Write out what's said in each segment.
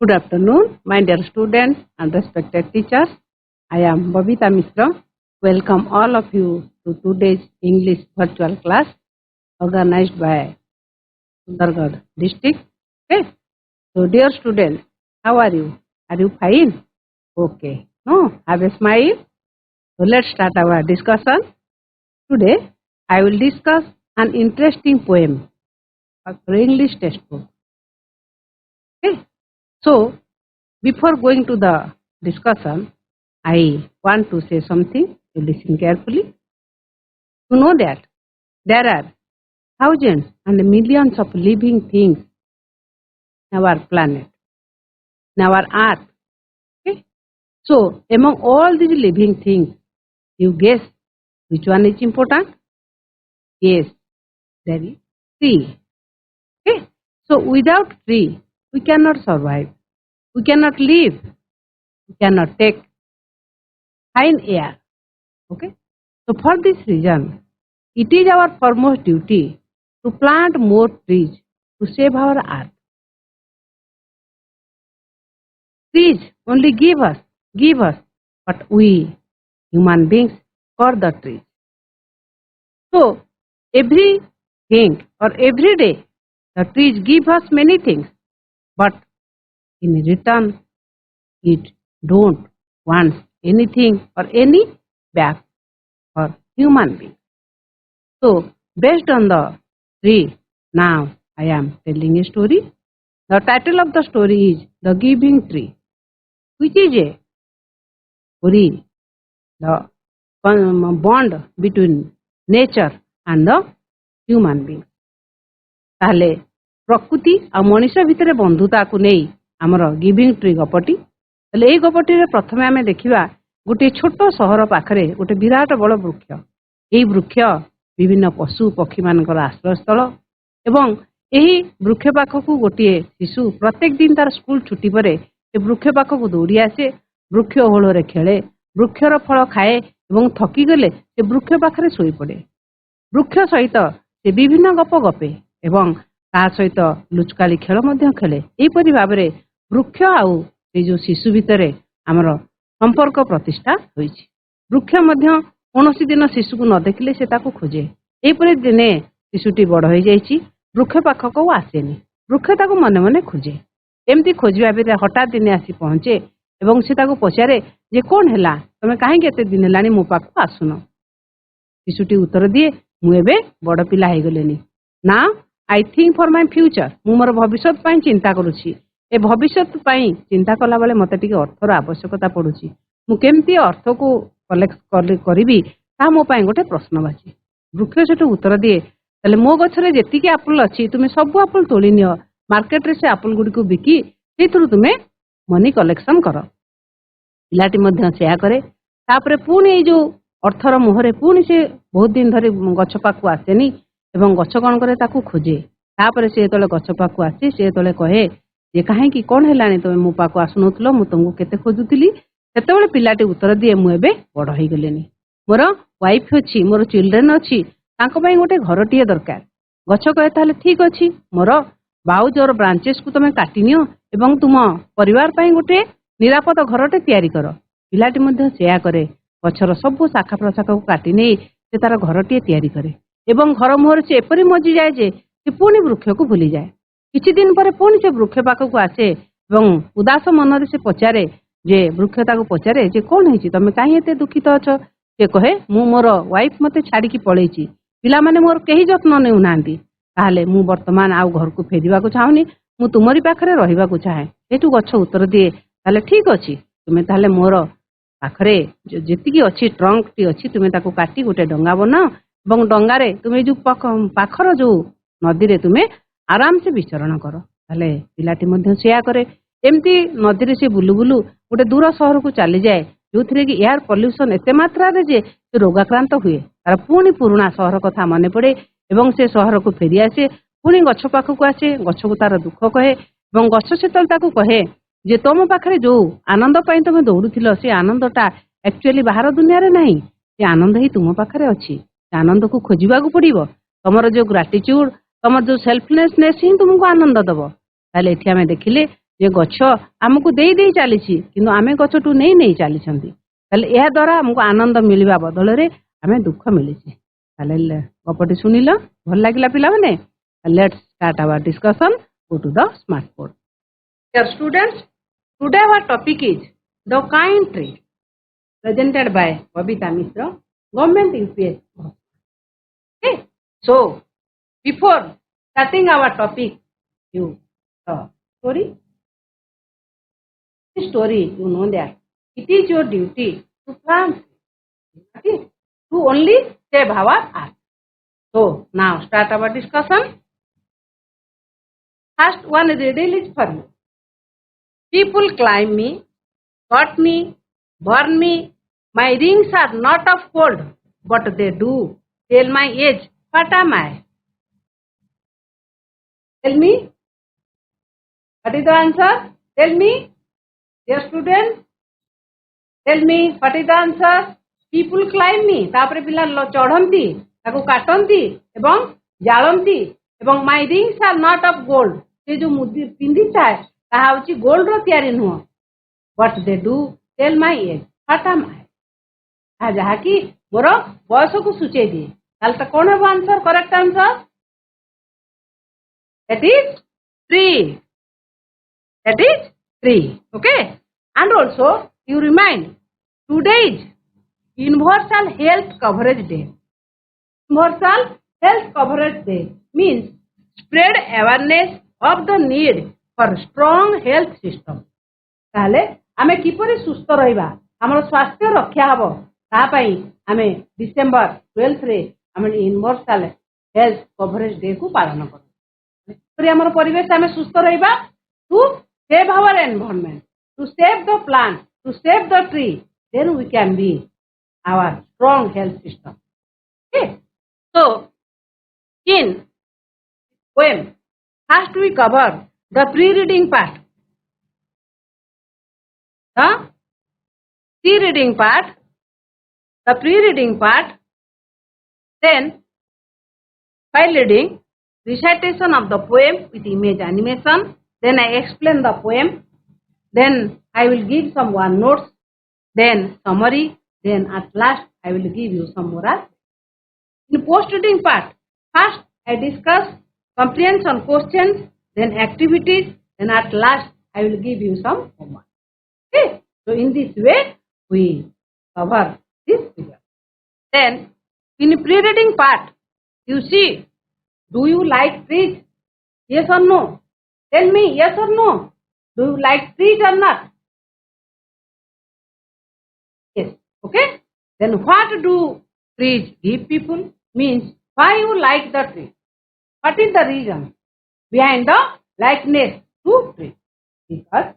Good afternoon, my dear students and respected teachers. I am Babita Mishra. Welcome all of you to today's English virtual class organized by Sundargarh district. Okay. So, dear students, how are you? Are you fine? Okay. No, have a smile. So, let's start our discussion. Today, I will discuss an interesting poem for English textbook. Okay. So, before going to the discussion, I want to say something. You listen carefully. To know that there are thousands and millions of living things in our planet, in our earth. Okay? So, among all these living things, you guess which one is important? Yes, there is tree. Okay? So, without tree, we cannot survive. We cannot live. We cannot take fine air. Okay? So for this reason, it is our foremost duty to plant more trees to save our earth. Trees only give us, but we human beings for the trees. So everything or every day, the trees give us many things, but in return, it don't want anything or any back for human being. So, based on the tree, now I am telling a story. The title of the story is The Giving Tree, which is a story, the bond between nature and the human being. ताले प्रकृति आ मनुष्य भितर बंधुता को नहीं आमर giving tree गपटी ताले ए गपटी रे प्रथमे आमे देखिबा गोटे छोट सहर पाखरे गोटे विराट बड़ वृक्ष एई वृक्ष विभिन्न पशु पक्षी मानकर आश्रयस्थल एवं एही वृक्ष पाखकू गोटे शिशु प्रत्येक दिन तार स्कूल छुट्टी परे ए वृक्ष पाखकू दौड़ी आसे वृक्ष ओहଳରେ खेले वृक्षर फल खाए एवं थकी गले से वृक्ष पाखरे सोई पड़े वृक्ष सहित से विभिन्न गप गपे एवं ता सहित लुचकाली खेल मध्य खेले एपरि भाबरे वृक्ष आउ से जो शिशु भितरे हमर संपर्क प्रतिष्ठा होइछि वृक्ष मध्य कौनसी दिन शिशु को न देखिले से ताको खोजे एपरि दिने शिशुटी बड़ हो जाइछि वृक्ष पाखक आसेनी वृक्ष ताको मने मने खोजे एमती खोजिबा बेले हठात दिने आसी पहुंचे एवं से ताको पचारे जे कोन हैला तमे काहे केते दिन हेलानी मो पाखक आसुनो शिशुटी उत्तर दिए मु एबे बड़ पिला हे गलेनी ना I think for my future मु मोर भविष्य पई चिंता करूछि ए भविष्य पई चिंता कला बेले मते टिके अर्थर आवश्यकता पडुछि मु केमती अर्थ को कलेक्ट करिबी ता मो पई गोटे प्रश्नवाची वृक्ष सेटु उत्तर दिए तले मो गछरे जेतिके एप्पल अछि तुमे सब एप्पल तोली नियो मार्केट रे से एप्पल गुडी को बिकी सेथुरु तुमे मनी कलेक्शन करो पिलाटी मध्य सेया करे तापरे पुणी ए जो अर्थर मोहरे पुणी से बहुत दिन धरि गछ पाखु आसेनी एवं गछ कौन करे ताकू खोजे तापरे से तले गछ पाखु आसी से तले कहे जे काहे की कोन हेलानी तमे मो पाखु आसुनथलो मु तुमको केते खोजुतिली सेतेबेले पिलाटी उत्तर दिए मु एबे बड़ होई गेलेनी मोर वाइफ अछि मोर चिल्ड्रेन अछि तांको पई गोटे घरटिए दरकार गछ कहे ताले ठीक अछि मोर बाउज और ब्रांचेस को तमे काटी नियो एवं तुम परिवार पई गोटे निरापद घरटे तयारी करो पिलाटी मध्य सेया करे गछर सब शाखा प्रशाखा को काटी नै से तार घरटिए तयारी करे एवं घर मोहर से एपरि मजी जाए जे से पुणी वृक्ष को भूली जाए किछि दिन पर पुणी से वृक्ष पाखक आसे एवं उदास मन से पचारे जे वृक्ष ताको पचारे जे कोन हेछि तमे काहे एते दुखित अछ से कहे मु मोर वाइफ मते छाड़ी की पळेछि पिला माने मोर केही जत्न नेउ नांदी ताले मु वर्तमान आउ घर को फेरिबा को चाहुनी मु तुमरी पाखरे रहिबा को चाहे एटु गछ उत्तर दिए ताले ठीक अछि तुमे ताले मोर पाखरे जेतिकी अछि ट्रंक टी अछि तुमे ताको काटी गोटे डंगा बनाओ एवं डंगारे तुमे जो पाखर जो नदी रे तुमे आराम से विचरण करो ताले पिलाटी मध्य सेया करे एमती नदी रे से बुलु बुलु गोटे दूर शहर को चली जाए जो थरे कि एयर पॉल्यूशन एते मात्रा रे जे रोगाक्रांत हुए तार पुणी पुराना शहर कथा मने पड़े एवं से शहर को फेरी आसे पुणी गछ पाखक आसे गछ को तार दुख कहे एवं गछ सेतल ताकू कहे जे तुम पाखरे जो आनंद पई तुमे दौड़ुथिलो से आनंदटा एक्चुअली बाहर दुनिया रे नहीं से आनंद ही तुम पाखरे अछि आनंद को खोजिबा को पड़िबो तमरो जो ग्रेटिट्यूड तमर जो सेल्फलेसनेस ही तुमको आनंद दबो ताले एठी हमें देखिले ଯେ ଗଛ ଆମକୁ ଦେଇ ଦେଇ ଚାଲିଛି କିନ୍ତୁ ଆମେ ଗଛଠୁ ନେଇ ନେଇ ଚାଲିଛନ୍ତି। ତାହେଲେ ଏହା ଦ୍ୱାରା ଆମକୁ ଆନନ୍ଦ ମିଳିବା ବଦଳରେ ଆମେ ଦୁଃଖ ମିଳିଛି। ତାହେଲେ ଗପଟି ଶୁଣିଲ, ଭଲ ଲାଗିଲା ପିଲାମାନେ? Let's start our discussion. Go to the smart board. Dear students, today our topic is the kind tree, presented by Babita Mishra, Government UPS. Okay, so before starting our topic, you story. This story, you know that it is your duty to plant, okay, to only save our earth. So now start our discussion. First one riddle is for you. People climb me, cut me, burn me. My rings are not of gold, but they do tell my age. What am I? Tell me. What is the answer? Tell me. Dear students, tell me what is the answer? People climb me. तापरे पिला चढ़ंती, ताको काटंती एवं जालंती एवं my rings are not of gold. से जो मुदी पिंदी चाहे ताहा होची गोल्ड रो तयारी नुह. What they do tell my age. What am I? आ जहा कि मोर बयस को सूचे दिए. ताल त कोन है answer? Correct answer that is tree. That is tree. Okay, and also you remind today is Universal Health Coverage Day. Universal Health Coverage Day means spread awareness of the need for strong health system. ताले आमे किपरि सुस्थ रहिबा, हमर स्वास्थ्य रक्षा हबो, ता पई आमे December 12 रे आमे यूनिवर्सल हेल्थ कवरेज डे को पालन करू. तरी हमर परिवेश आमे सुस्थ रहिबा, to save our environment, to save the plant, to save the tree, then we can be our strong health system. Okay, so in poem first we cover the pre-reading part, the pre-reading part, then while reading, recitation of the poem with image animation, then I explain the poem, then I will give some one notes, then summary, then at last I will give you some moral. In post-reading part, first I discuss comprehension questions, then activities, then at last I will give you some homework. Okay, so in this way we cover this figure. Then in pre-reading part, you see, do you like trees? Yes or no? Tell me, yes or no? Do you like trees or not? Yes. Okay. Then what do trees give people? Means why you like the tree? What is the reason behind the likeness to tree? Because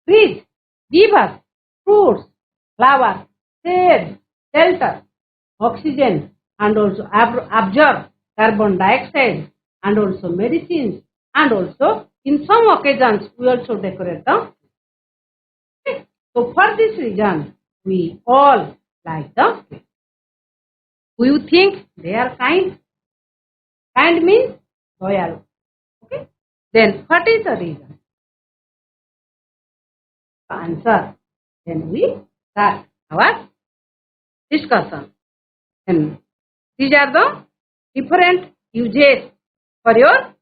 trees give us fruits, flowers, shade, shelter, oxygen, and also absorb carbon dioxide, and also medicines, and also in some occasions we also decorate them. Okay. So for this reason we all like the tree. Do you think they are kind? Kind means loyal. Okay. Then what is the reason? The answer. Then we start our discussion. And these are the different uses for your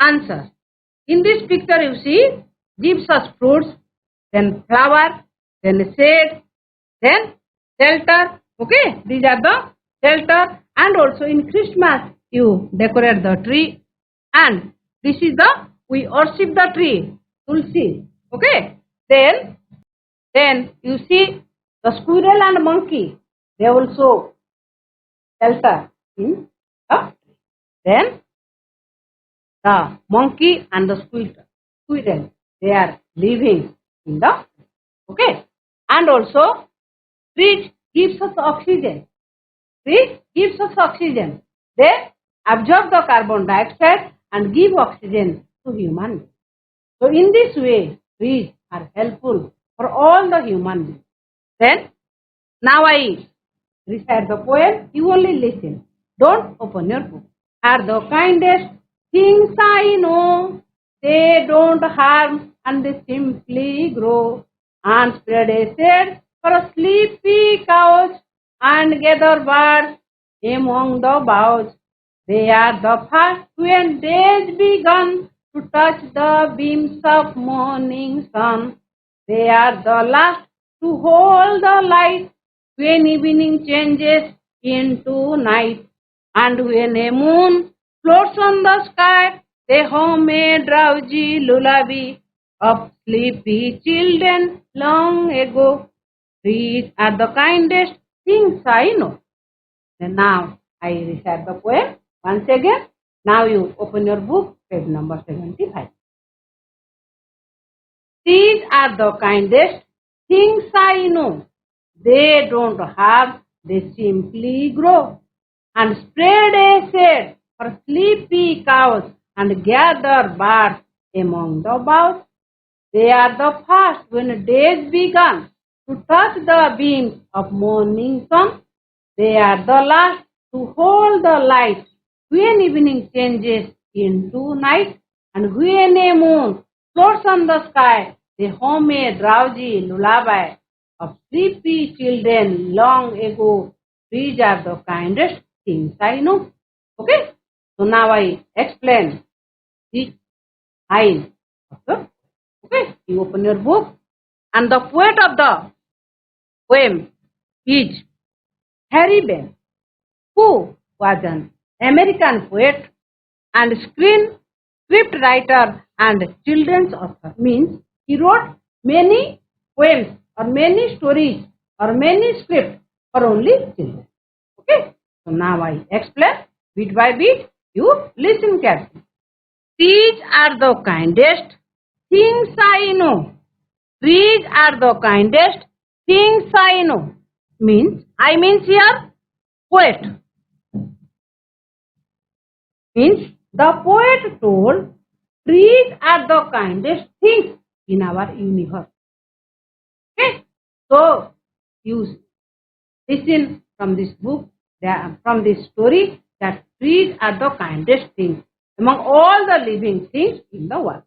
answer. In this picture you see, gives us fruits, then flower, then shade, then shelter. Okay, these are the shelter, and also in Christmas you decorate the tree, and this is the, we worship the tree, Tulsi. Okay, then you see the squirrel and monkey, they also shelter in the tree. Then the monkey and the squirrel, they are living in the tree. Okay, and also trees gives us oxygen. Trees gives us oxygen. They absorb the carbon dioxide and give oxygen to human beings. So in this way, trees are helpful for all the human beings. Then now I recite the poem. You only listen. Don't open your book. Are the kindest things I know. they don't harm and they simply grow and spread a shade for a sleepy couch and gather birds among the boughs. They are the first when days begun to touch the beams of morning sun. They are the last to hold the light when evening changes into night. And when a moon floats on the sky, they hum a drowsy lullaby of sleepy children long ago. Trees are the kindest things I know. And now I recite the poem once again. Now you open your book, page number 75. Trees are the kindest things I know. They don't harm, they simply grow and spread a shade for sleepy cows and gather birds among the boughs. They are the first when days begun to touch the beams of morning sun. They are the last to hold the light when evening changes into night. And when a moon floats on the sky, they hum a drowsy lullaby of sleepy children long ago. These are the kindest things I know. Okay? So now I explain each line. Okay? You open your book. And the poet of the poem is Harry Ben, who was an American poet and script writer and children's author. Means he wrote many poems or many stories or many scripts for only children. Okay? So now I explain bit by bit. You listen carefully. Trees are the kindest things I know. Trees are the kindest things I know. I means here poet. Means the poet told trees are the kindest things in our universe. Okay? So you listen from this book, from this story, that trees are the kindest things among all the living things in the world.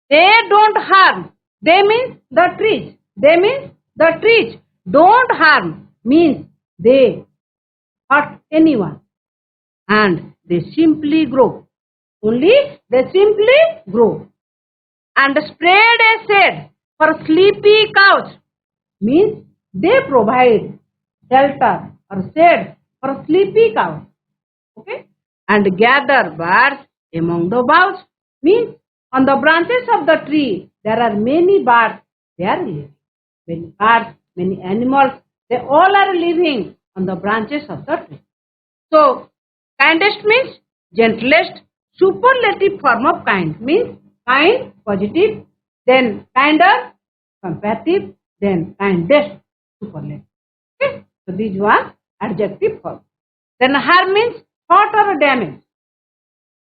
They don't harm. They means the trees. They means the trees don't harm. Means they hurt anyone. And they simply grow. Only they simply grow. And spread a shade for sleepy cows. Means they provide shelter or shade for sleepy cows. Okay? And gather birds among the boughs. Means on the branches of the tree there are many birds. They are living. Many birds, many animals. They all are living on the branches of the tree. So kindest means gentlest, superlative form of kind. Means kind, positive, then kinder, comparative, then kindest, superlative. Okay? So these one adjective form. Then harm means hurt or damage.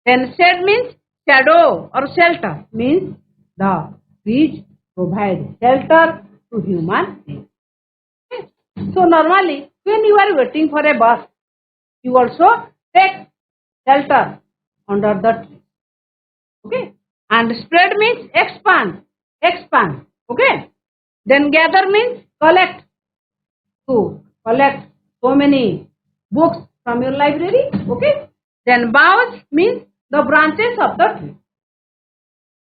Then shade means shadow or shelter. Means the trees provide shelter to human beings. Okay? So normally when you are waiting for a bus, you also take shelter under the tree. Okay? And spread means expand. Expand. Okay? Then gather means collect. To collect so many books from your library. Okay? Then boughs means the branches of the tree.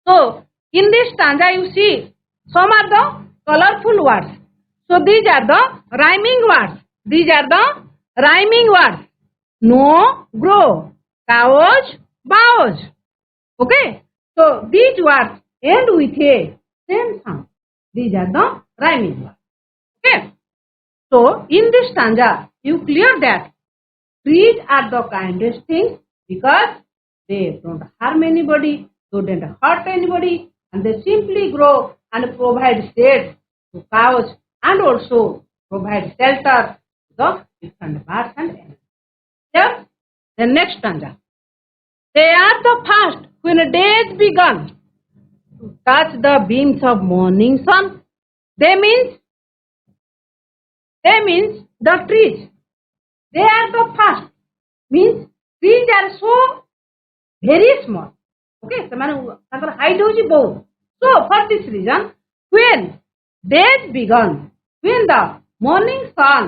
So in this stanza you see some are the colorful words. So these are the rhyming words. These are the rhyming words. No, grow, cows, boughs. Okay? So these words end with a same sound. These are the rhyming words. Okay? So in this stanza you clear that trees are the kindest things because they don't harm anybody, they don't hurt anybody, and they simply grow and provide shade to cows and also provide shelter to the different birds and animals. Here, the next stanza. They are the first when days begun to touch the beams of morning sun. They means the trees. They are the first. Means trees are so very small. Okay, ସେମାନେ ତାଙ୍କର height ହେଉଛି ବହୁତ. So for this reason, when days began, when the morning sun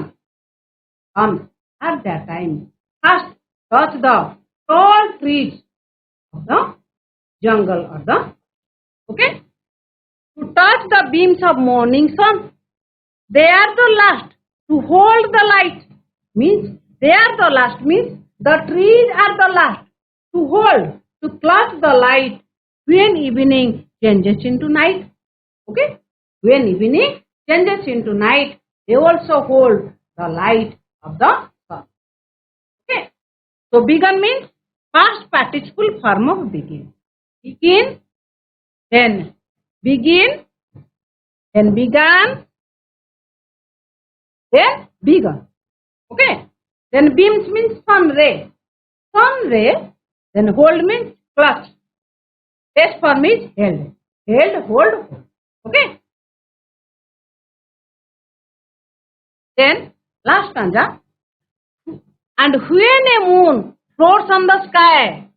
comes at that time, first touch the tall trees of the jungle or the, okay, to touch the beams of morning sun. They are the last to hold the light. Means they are the last. Means the trees are the last to hold, to clutch the light when evening changes into night. Okay? When evening changes into night, they also hold the light of the sun. Okay? So begun means past participle form of begin. Begin, then begin, then began, then begun. Okay? Then beams means sun ray. Sun ray, then hold means clutch. S form is held. Held, hold, hold. Okay? Then last stanza. And when a moon floats on the sky,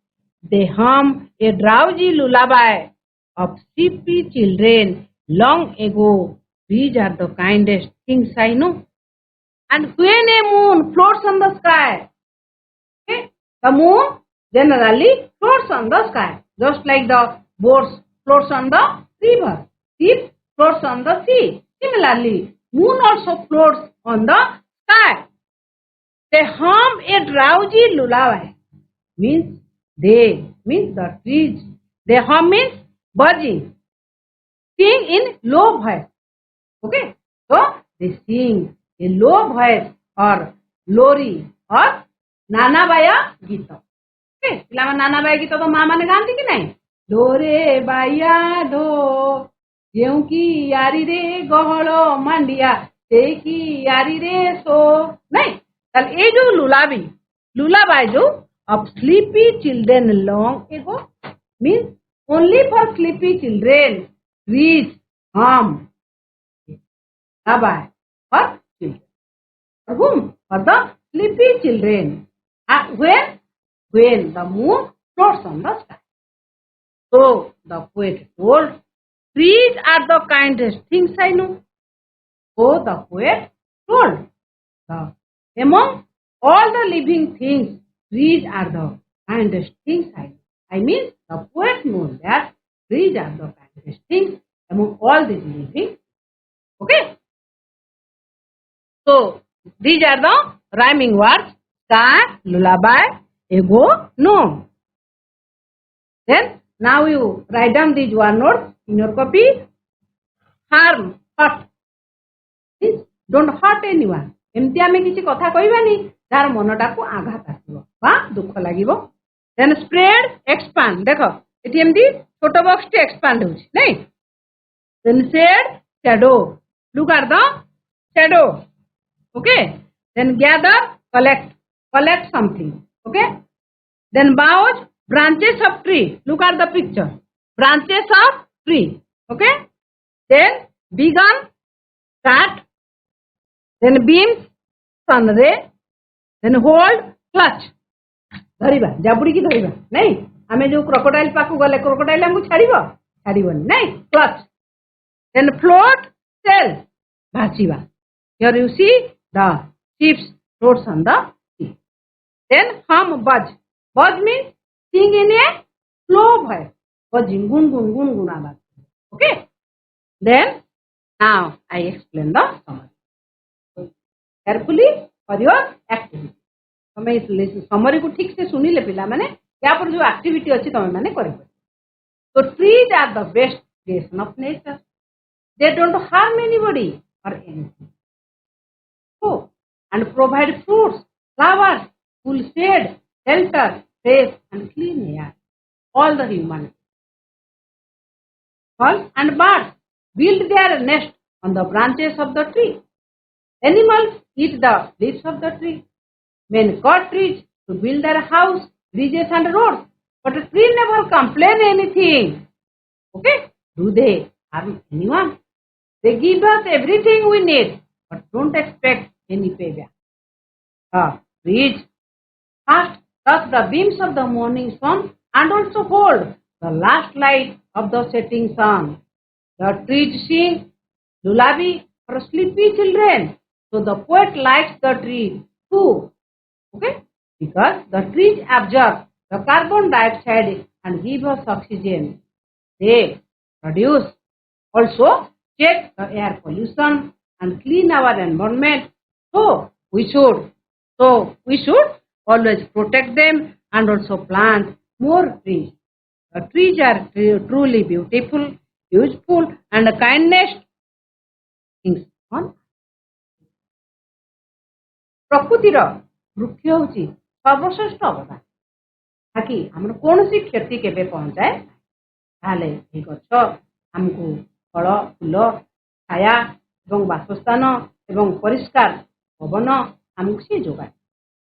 they hum a drowsy lullaby of sleepy children long ago. These are the kindest things I know. And when a moon floats on the sky, okay, the moon generally floats on the sky, just like the boats floats on the river, ship floats on the sea. Similarly, moon also floats on the sky. They hum a drowsy lullaby. Means they, means the trees. They hum means buzzing. Sing in low voice. Okay, so they sing a low voice or lori or नानाबाया गीत. Okay, पिलाମାନେ ନାନାବାୟା ଗୀତ ତ ମା ମାନେ ଗାଆନ୍ତି କି ନାହିଁ? ଡୋରେ ବାୟା do ଯେଉଁ କି ୟାରିରେ ଗହଳ ମାଣ୍ଡିଆ ସେଇ କି ୟାରିରେ ସୋ. ନାଇଁ, ତାହେଲେ ଏଇ ଯୋଉ lullaby ଯୋଉ of sleepy children long ago means only for sleepy children. Trees hum lullaby for children. For whom? For the sleepy children. When the moon floats on the sky. So the poet told, trees are the kindest things I know. So the poet told, among all the living things, trees are the kindest things I know. I mean, the poet knows that trees are the kindest things among all these living. Okay? So these are the rhyming words: sky, lullaby, ego, gnome. Then now you write down these one notes in your copy. Harm, hurt. Don't hurt anyone. एमती आमे किसी कथा कहबानी jar मनटाको आघात आसीबो बा दुख लागिबो. Then spread, expand. देखो eighty एमती छोटो बॉक्स टे एक्सपांड होछि नहीं. Then shade, shadow. Look at the shadow. Okay. Then gather, collect something. Okay. Then boughs, branches of tree. Look at the picture. Branches of tree. Okay. Then begun, start. Then beams, sun ray. Then hold, clutch. धरिबा जाबुड़ी की धरिबा नहीं. आमे जो crocodile पाकु गले crocodile हमको छाड़िबोनी नहीं. Clutch. Then float, sail. भासीबा. Here you see the ships floats on the sea. Then hum, buzz. Buzz means sing in a slow voice. Buzzing, gun आवाज. Okay. Then now I explain the summary. Carefully for your activity. तमे summary को ठीक से सुनिले पिला माने या पर जो एक्टिविटी अछि तमे माने करिबो. So trees are the best creation of nature. They don't harm anybody or anything. So and provide fruits, flowers, cool shade, shelter, safe and clean air. All the humanity. Birds and birds build their nest on the branches of the tree. Animals eat the leaves of the tree. Men cut trees to build their house, bridges and roads. But a tree never complain anything. Okay? Do they harm anyone? They give us everything we need, but don't expect any payback. Trees first touch the beams of the morning sun and also hold the last light of the setting sun. The trees sing lullaby for sleepy children. So the poet likes the tree too. Okay? Because the trees absorb the carbon dioxide and give us oxygen. They produce also check the air pollution and clean our environment. So we should always protect them and also plant more trees. The trees are truly beautiful, useful and kindness things on ପ୍ରକୃତିର ବୃକ୍ଷ ହେଉଛି ସର୍ବଶ୍ରେଷ୍ଠ ଅବଦାନ ଯାହାକି ଆମର କୌଣସି କ୍ଷତି କେବେ ପହଞ୍ଚାଏ ତାହେଲେ ଏହି ଗଛ ଆମକୁ ଫଳ ଫୁଲ ଛାୟା ଏବଂ ବାସସ୍ଥାନ ଏବଂ ପରିଷ୍କାର ପବନ ଆମକୁ ସେ ଯୋଗାଏ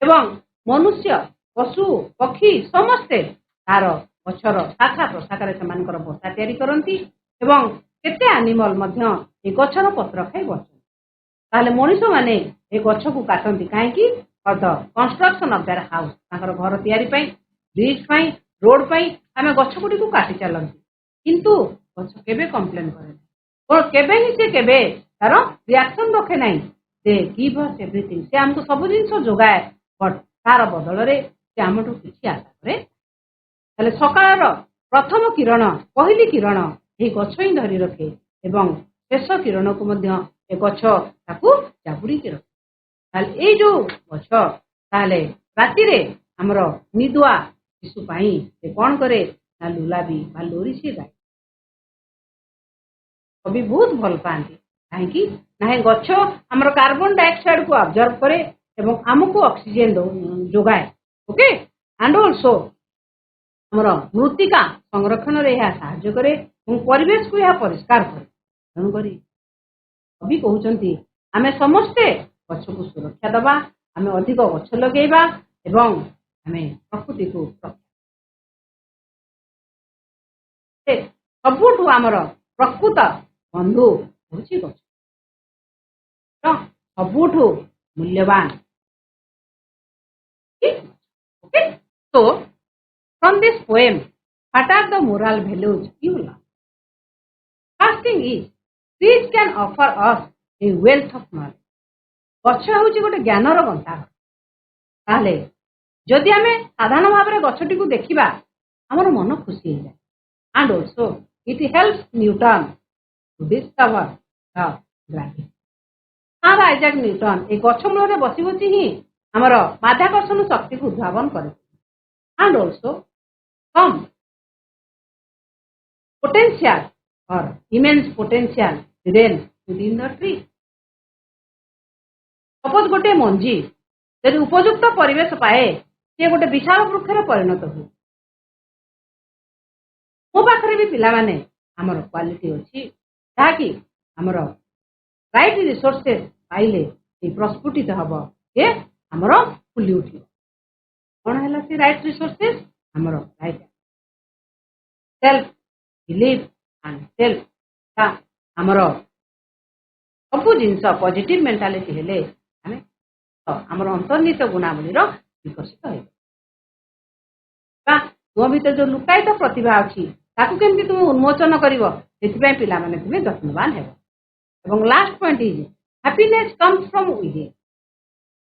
ଏବଂ ମନୁଷ୍ୟ ପଶୁ ପକ୍ଷୀ ସମସ୍ତେ ତାର ଗଛର ଶାଖା ପ୍ରଶାଖାରେ ସେମାନଙ୍କର ବସା ତିଆରି କରନ୍ତି ଏବଂ କେତେ ଆନିମଲ ମଧ୍ୟ ଏ ଗଛର ପତ୍ର ଖାଇ ବସନ୍ତି ତାହେଲେ ମଣିଷମାନେ ଏ ଗଛକୁ କାଟନ୍ତି କାହିଁକି ଫର ଦ କନଷ୍ଟ୍ରକ୍ସନ ଅଫ୍ ଦେୟାର ହାଉସ ତାଙ୍କର ଘର ତିଆରି ପାଇଁ ବ୍ରିଜ ପାଇଁ ରୋଡ ପାଇଁ ଆମେ ଗଛ ଗୁଡ଼ିକୁ କାଟି ଚାଲନ୍ତି କିନ୍ତୁ ଗଛ କେବେ କମ୍ପ୍ଲେନ କରେ କେବେ ହିଁ ସେ କେବେ ତାର ରିଆକ୍ସନ ରଖେ ନାହିଁ ସେ ଗିଭ୍ ଅସ୍ ଏଭ୍ରିଥିଙ୍ଗ ସେ ଆମକୁ ସବୁ ଜିନିଷ ଯୋଗାଏ ବଟ୍ ତାର ବଦଳରେ ସେ ଆମଠୁ କିଛି ଆଶା କରେ ତାହେଲେ ସକାଳର ପ୍ରଥମ କିରଣ ପହିଲି କିରଣ ଏହି ଗଛ ହିଁ ଧରି ରଖେ ଏବଂ ଶେଷ କିରଣକୁ ମଧ୍ୟ ଏ ଗଛ ତାକୁ ଜାବୁଡ଼ିକି ରଖେ ତାହେଲେ ଏଇ ଯୋଉ ଗଛ ତାହେଲେ ରାତିରେ ଆମର ନିଦୁଆ ଶିଶୁ ପାଇଁ ସେ କଣ କରେ ନା ଲୁଲାବି ବା ଲୋରି ସେ ଗାଏ କବି ବହୁତ ଭଲ ପାଆନ୍ତି କାହିଁକି ନା ଏ ଗଛ ଆମର କାର୍ବନ ଡାଇଅକ୍ସାଇଡ କୁ ଅବଜର୍ଭ କରେ ଏବଂ ଆମକୁ ଅକ୍ସିଜେନ ଯୋଗାଏ ଓକେ ଆଣ୍ଡ ଅଲସୋ ଆମର ମୃତ୍ତିକା ସଂରକ୍ଷଣରେ ଏହା ସାହାଯ୍ୟ କରେ ଏବଂ ପରିବେଶକୁ ଏହା ପରିଷ୍କାର କରେ ତେଣୁକରି କବି କହୁଛନ୍ତି ଆମେ ସମସ୍ତେ ଗଛକୁ ସୁରକ୍ଷା ଦେବା ଆମେ ଅଧିକ ଗଛ ଲଗେଇବା ଏବଂ ଆମେ ପ୍ରକୃତିକୁ ସବୁଠୁ ଆମର ପ୍ରକୃତ ବନ୍ଧୁ ହେଉଛି ଗଛ ସବୁଠୁ ମୂଲ୍ୟବାନ okay so from this poem what are the moral values you learn first thing is trees can offer us a wealth of knowledge ଗଛ ହେଉଛି ଗୋଟେ ଜ୍ଞାନର ଗନ୍ତାଘର ତାହେଲେ ଯଦି ଆମେ ସାଧାରଣ ଭାବରେ ଗଛଟିକୁ ଦେଖିବା ଆମର ମନ ଖୁସି ହେଇଯାଏ and also it helps Newton to discover the gravity sir Isaac Newton এই ଗଛ ମୂଳରେ ବସି ବସି ହିଁ ଆମର ମାଧ୍ୟାକର୍ଷଣ ଶକ୍ତିକୁ ଉଦ୍ଭାବନ କରିଥିଲେ and also some potential or immense potential hidden within the tree suppose ଗୋଟେ ମଞ୍ଜି ଯଦି ଉପଯୁକ୍ତ ପରିବେଶ ପାଏ ସେ ଗୋଟେ ବିଶାଳ ବୃକ୍ଷରେ ପରିଣତ ହୁଏ ମୋ ପାଖରେ ବି ପିଲାମାନେ ଆମର କ୍ୱାଲିଟି ଅଛି ଯାହାକି ଆମର ରାଇଟ ରିସୋର୍ସେସ୍ ପାଇଲେ ସେ ପ୍ରସ୍ଫୁଟିତ ହବ ଯେ ଆମର ଫୁଲି ଉଠିବ କଣ ହେଲା ସେ ରାଇଟ ରିସୋର୍ସେସ୍ ଆମର right self believe and self ଆମର ସବୁ ଜିନିଷ ପଜିଟିଭ ମେଣ୍ଟାଲିଟି ହେଲେ ଆମେ ଆମର ଅନ୍ତର୍ନିହିତ ଗୁଣାବଳୀର ବିକଶିତ ହେବ ତୁମ ଭିତରେ ଯୋଉ ଲୁକାୟିତ ପ୍ରତିଭା ଅଛି ତାକୁ କେମିତି ତୁମେ ଉନ୍ମୋଚନ କରିବ ସେଥିପାଇଁ ପିଲାମାନେ ତୁମେ ଯତ୍ନବାନ ହେବ ଏବଂ last point is happiness comes from within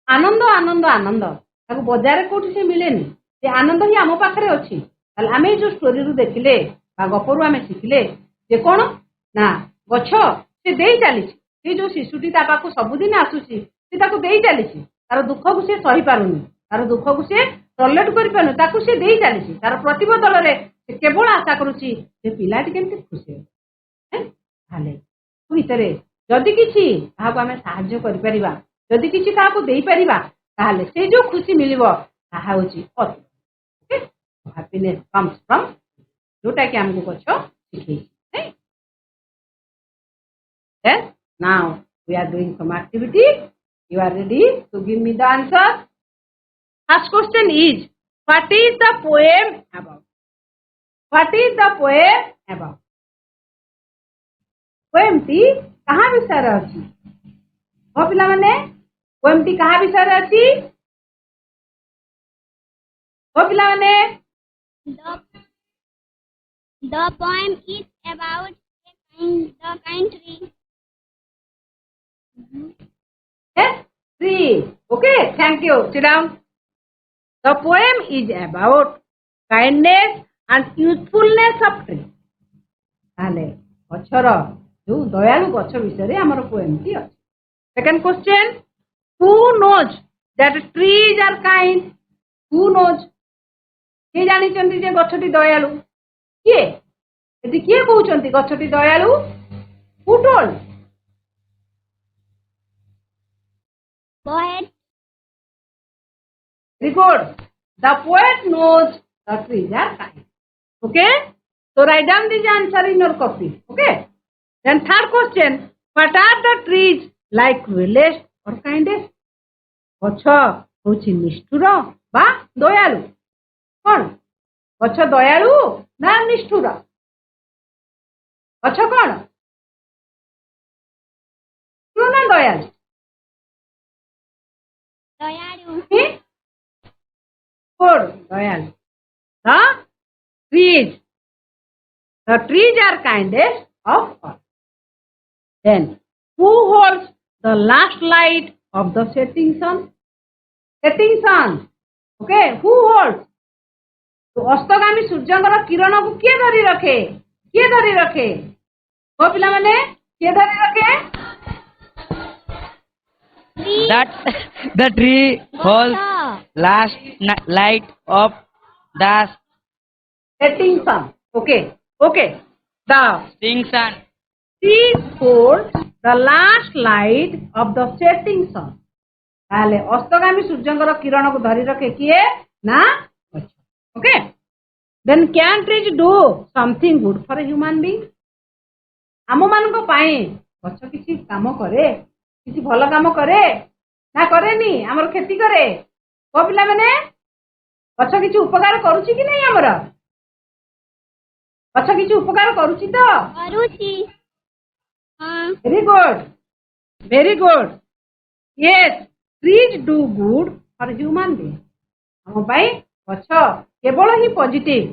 ଆନନ୍ଦ ଆନନ୍ଦ ଆନନ୍ଦ ତାକୁ ବଜାରରେ କୋଉଠି ସେ ମିଳେନି ସେ ଆନନ୍ଦ ହିଁ ଆମ ପାଖରେ ଅଛି ତାହେଲେ ଆମେ ଯୋଉ ଷ୍ଟୋରିରୁ ଦେଖିଲେ ବା ଗପରୁ ଆମେ ଶିଖିଲେ ଯେ କଣ ନା ଗଛ ସେ ଦେଇ ଚାଲିଛି ସେ ଯୋଉ ଶିଶୁଟି ତା ପାଖକୁ ସବୁଦିନ ଆସୁଛି ସେ ତାକୁ ଦେଇ ଚାଲିଛି ତାର ଦୁଃଖକୁ ସେ ସହିପାରୁନି ତାର ଦୁଃଖକୁ ସେ ଟଲରେଟ୍ କରିପାରୁନି ତାକୁ ସେ ଦେଇ ଚାଲିଛି ତାର ପ୍ରତିବଦଳରେ ସେ କେବଳ ଆଶା କରୁଛି ଯେ ପିଲାଟି କେମିତି ଖୁସି ହେବ ତାହେଲେ ଭିତରେ ଯଦି କିଛି କାହାକୁ ଆମେ ସାହାଯ୍ୟ କରିପାରିବା ଯଦି କିଛି କାହାକୁ ଦେଇପାରିବା ତାହେଲେ ସେ ଯୋଉ ଖୁସି ମିଳିବ ତାହା ହେଉଛି ହ୍ୟାପିନେସ୍ କମ୍ସ ଫ୍ରମ୍ ଯୋଉଟା କି ଆମକୁ ଗଛ ଶିଖେଇଛି now we are doing some activity you are ready to give me the answer first question is what is the poem about what is the poem about poem ଟି କାହା ବିଷୟରେ ଅଛି ମୋ ପିଲାମାନେ poem ଟି କାହା ବିଷୟରେ ଅଛି ମୋ ପିଲାମାନେ The poem is about the kind tree. Yes, tree. Okay, thank you. Sit down. The poem is about kindness and usefulness of tree. ତାହେଲେ ଗଛର ଯୋଉ ଦୟାଳୁ ଗଛ ବିଷୟରେ ଆମର ପୋଏମଟି ଅଛି. Second question, who knows that trees are kind? Who knows? କିଏ ଜାଣିଛନ୍ତି ଯେ ଗଛଟି ଦୟାଳୁ? କିଏ? ଏଠି କିଏ କହୁଛନ୍ତି ଗଛଟି ଦୟାଳୁ? Who told? Poet. Very good. The poet knows the trees are kind. Okay? So write down this answer in your copy. Okay? Then third question, what are the trees like realest or kindest? ଗଛ ହଉଛି ନିଷ୍ଠୁର ବା ଦୟାଳୁ. କଣ? ଗଛ ଦୟାଳୁ ନା ନିଷ୍ଠୁର? ଗଛ କଣ? ନା ଦୟାଳୁ? Doyaru. Good. Dyalu. The trees are kindest of all. Then, who holds the last light of the setting sun? Setting sun. Okay, who holds? तो ଅସ୍ତଗାମୀ ସୂର୍ଯ୍ୟଙ୍କର କିରଣକୁ କିଏ ଧରି ରଖେ? କିଏ ଧରି ରଖେ? ମୋ ପିଲାମାନେ କିଏ ଧରି ରଖେ? That the tree holds last light of the Setting sun. Okay. Okay. The setting sun. tree holds the last light of the setting sun. ତାହେଲେ ଅସ୍ତଗାମୀ ସୂର୍ଯ୍ୟଙ୍କର କିରଣକୁ ଧରି ରଖେ କିଏ? ନା ଗଛ. Okay. Then can trees do something good for a human being? ଆମ ମାନଙ୍କ ପାଇଁ ଗଛ କିଛି କାମ କରେ? କିଛି ଭଲ କାମ କରେ ନା କରେନି? ଆମର କ୍ଷତି କରେ? କୋ ପିଲାମାନେ ଗଛ କିଛି ଉପକାର କରୁଛି କି ନାହିଁ? ଆମର ଗଛ କିଛି ଉପକାର କରୁଛି ତ? Karuchi. Very good. Very good. Yes, trees do good for human being. ଆମ ପାଇଁ ଗଛ କେବଳ ହିଁ ପଜିଟିଭ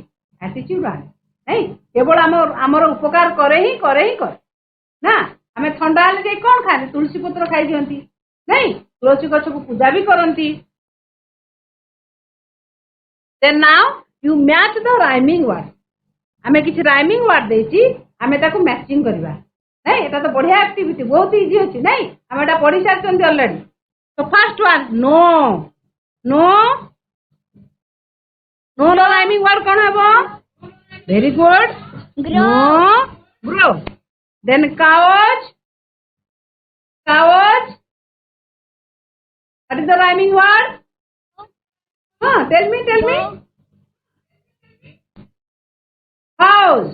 ଆଟିଚ୍ୟୁଡ ଆଣେ. ନାଇଁ, କେବଳ ଆମର ଉପକାର କରେ ହିଁ କରେ ନା. ଆମେ ଥଣ୍ଡା ହେଲେ ଯାଇ କଣ ଖାଆନ୍ତି? ତୁଳସୀ ପତ୍ର ଖାଇଦିଅନ୍ତି. ନାଇଁ, ତୁଳସୀ ଗଛକୁ ପୂଜା ବି କରନ୍ତି. Then now you match the rhyming word. ଆମେ କିଛି ରାଇମିଂ ୱାର୍ଡ ଦେଇଛି, ଆମେ ତାକୁ ମ୍ୟାଚିଂ କରିବା. ନାଇଁ, ଏଟା ତ ବଢିଆ ଆକ୍ଟିଭିଟି, ବହୁତ ଇଜି ଅଛି. ନାଇଁ, ଆମେ ଏଟା ପଢି ସାରିଛନ୍ତି ଅଲରେଡି. ତ first one, no. No no ର ରାଇମିଂ ୱାର୍ଡ କଣ ହେବ? Very good. Grow. Grow. Then cows. Cows. What is the rhyming word? Tell me. Bows.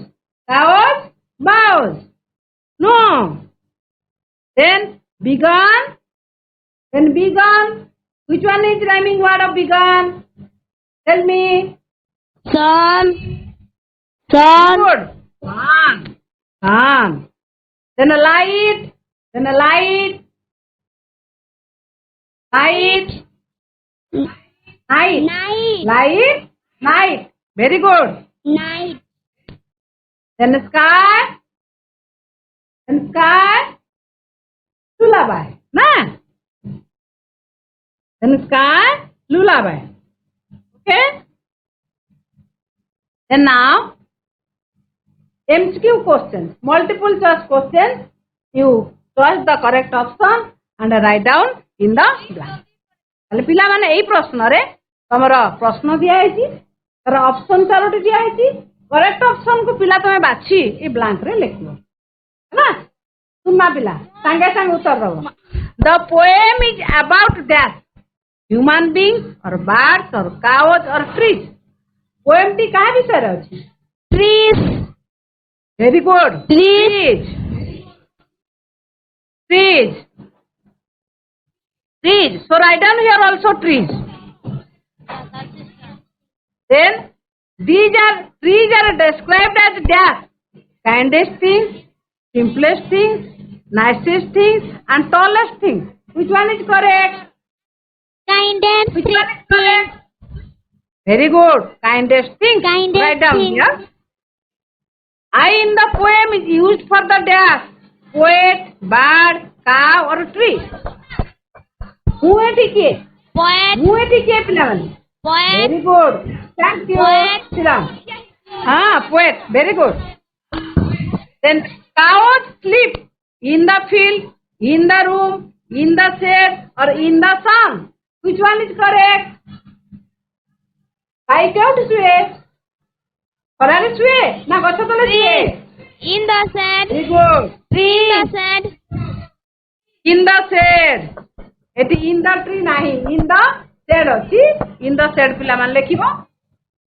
Cows. Bows. No. Then begun. Which one is rhyming word of begun? Tell me. Sun. Good. Sun. Then a light. Light. Night. Very good. Night. Then sky. Lullaby. Nah. Then sky. Lullaby. Okay. Then now MCQ questions, multiple choice questions. You choose the correct option and write down in the blank. ତାହେଲେ ପିଲାମାନେ ଏଇ ପ୍ରଶ୍ନରେ ତମର ପ୍ରଶ୍ନ ଦିଆହେଇଛି, ତାର option 4ଟି ଦିଆହେଇଛି. Correct option କୁ ପିଲା ତମେ ବାଛି ଏ ବ୍ଲାଙ୍କ ରେ ଲେଖିବ ହେଲା. ତୁମା ପିଲା ସାଙ୍ଗେ ସାଙ୍ଗେ ଉତ୍ତର ଦବ. The poem is about that human being or birds or cows or trees. ପୋଏମଟି କାହା ବିଷୟରେ ଅଛି? Trees. Very good. Trees. So write down here also trees. Then trees are described as dash. Kindest things, simplest things, nicest things, and tallest things. Which one is correct? Kindest. Which one is correct? Very good. Kindest things. Kindest Write down things. here. I in the poem is used for the dash. Poet, bird, cow or tree. ମୁଁ ଏଠି କିଏ? Poet. ମୁଁ ଏଠି କିଏ ପିଲାମାନେ? Poet. Very good. Thank you. Poet. Shriram. Poet. Very good. Then cows sleep in the field, in the room, in the shade or in the sun. Which one is correct? ଗାଈ କେଉଁଠି ଶୁଏ? ଖରାରେ ଶୁଏ ନା ଗଛ ତଳେ ଶୁଏ? In the shed. Very good. In the shed. In the shade. ଏଠି in the tree ନାହିଁ, in the shade ଅଛି. In the shade ପିଲାମାନେ ଲେଖିବ.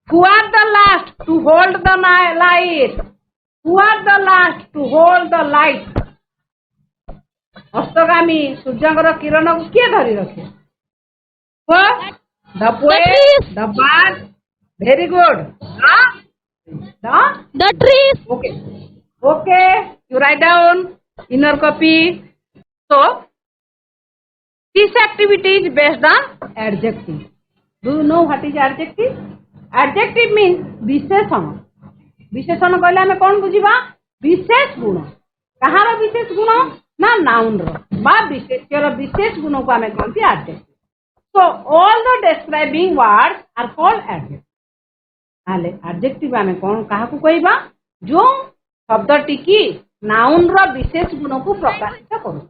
Who are the last to hold the light? Who are the last to hold the light? ଅସ୍ତଗାମୀ ସୂର୍ଯ୍ୟଙ୍କର କିରଣକୁ କିଏ ଧରି ରଖେ? The poet, the bird. Very good. The trees. Okay. You write down in your copy. So this activity is based on adjective. Do you know what is adjective? Adjective means विशेषण. विशेषण कहले हमें कौन बुझिबा? विशेष गुण. कहार विशेष गुण? ना नाउन रो बा विशेष्यर विशेष गुण को हमें कहती adjective. So all the describing words are called adjective. आले adjective हमें कौन कहा को कहबा? जो शब्दटी की नाउन रो विशेष गुण को प्रकाशित करू.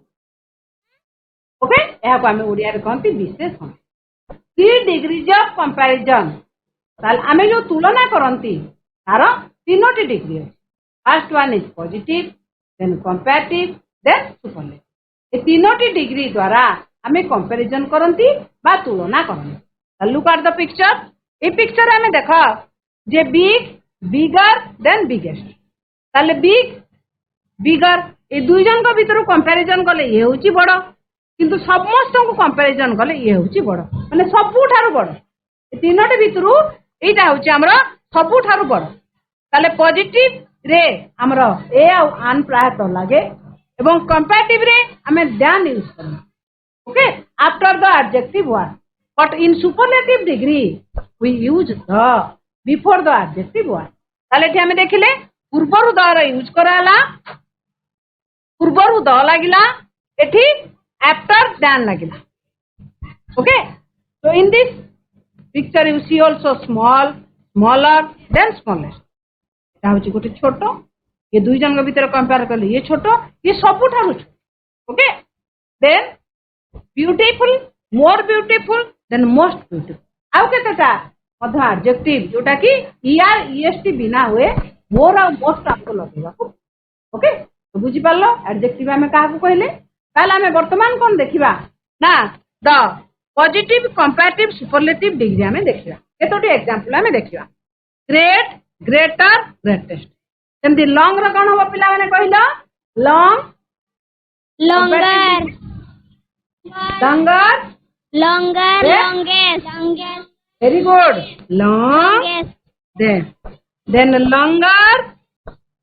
ओके यह को हमें ओडिया रे कहती विशेषण. 3 degrees of comparison. ताल हमें जो तुलना करंती तार 3टी डिग्री है. First one is positive, then comparative, then superlative. ये 3टी डिग्री द्वारा हमें कंपैरिजन करंती बा तुलना करंती. Look at the picture. ए पिक्चर हमें देखा जे बिग, बिगर, देन बिगेस्ट. ताले बिग, बिगर ए दुई जन को भीतर कंपैरिजन कले ये होची बड़, किंतु समस्त को कंपैरिजन कले ये होची बड़, माने सबुठारु बड़. ए 3टी भीतरु एटा होची हमरा सबुठारु बड़. ताले पॉजिटिव रे हमरा ए आ आन प्रायत लागे एवं कंपैरेटिव रे हमें ध्यान यूज करना. Okay, after the adjective word, but in superlative degree we use the before the adjective word. ताले एठी हमें देखिले पूर्वरु द रा यूज कराला, पूर्वरु द लागिला, एठी after than लागिला. Okay, so in this picture you see also small, smaller, then smallest. एटा होची गोटे छोटो, ये दुई जन के भीतर कंपेयर करले ये छोटो, ये सबुठारु छोटो. Okay, then beautiful, more beautiful, then most beautiful. आउ केतेटा मध्य एडजेक्टिव जोटा कि ER EST बिना हुए मोर आ मोस्ट आपको लगेगा. ओके तो बुझी पालो एडजेक्टिव हमें काहा को कहले. ताले हमें वर्तमान कोन देखिबा ना the positive, comparative, superlative degree हमें देखिबा. केतोटी एग्जांपल हमें देखिबा. Great, greater, greatest. सेमती लॉन्ग रो कोन हो पिला माने कहिलो? Long, Longer. longer, Longer. Yeah. Longest. Longest. very good. Long, Longest. then longer,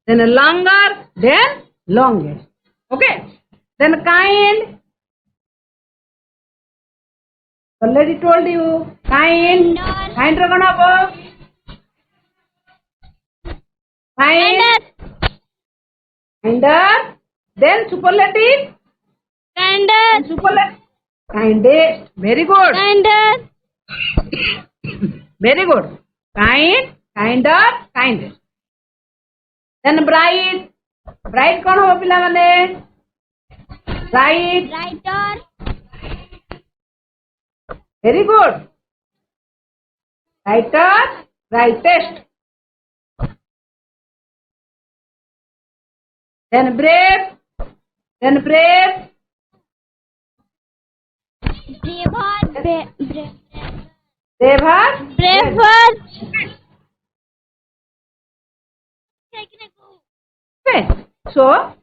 then longer, then longest. Okay, then kind. Already told you kind. Kind ro kono habo? Kind, kinder, then superlative. Kinder. And superlative. Kindest. Very good. Kinder. Very good. Kind, kinder, kindest. Then bright. Bright कौन हो पिला माने? Bright. Brighter. Very good. Brighter, brightest. Then brave. Then brave. Braver. Braver. Braver. Okay. So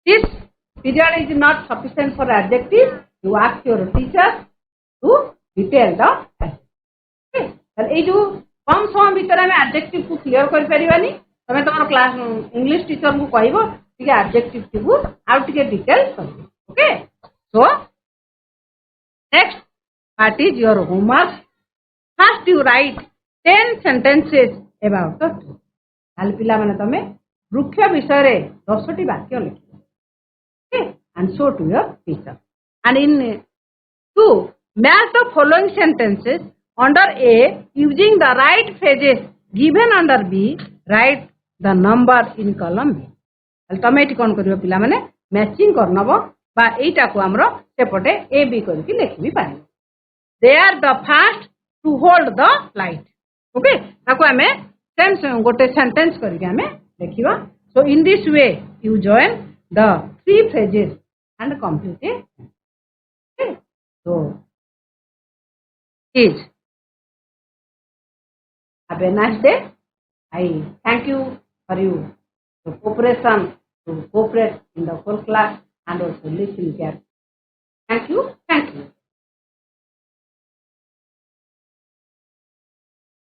this period is not sufficient for adjective. You ask your teacher to detail the adjective. Okay. ताले ए जो कम समय भीतर हमें adjective को clear कर परिबानी तमे तमरो class English teacher को कहबो ठीक है adjective को आउट के डिटेल करबो. Okay so next part is your homework. First you write 10 sentences about the tree. ताले पिला माने तमे ବୃକ୍ଷ ବିଷୟରେ 10ଟି ବାକ୍ୟ ଲେଖିବ। Okay? And show to your teacher. And in 2, match the following sentences under A using the right phrases given under B. Write the number in column B. ତମେ ଏଠି କଣ କରିବ ପିଲାମାନେ ମ୍ୟାଚିଂ କରିନବ ବା ଏଇଟାକୁ ଆମର ସେପଟେ A B କରିକି ଲେଖିବି ପାରିବ। They are the first to hold the light. Okay? ତାକୁ ଆମେ ଗୋଟେ ସେଣ୍ଟେନ୍ସ କରିକି ଆମେ ଲେଖିବା। So in this way you join the 3 phrases and complete it. Okay? So please have a nice day. I thank you for your cooperation to cooperate in the whole class and also listen carefully. Thank you. Thank you.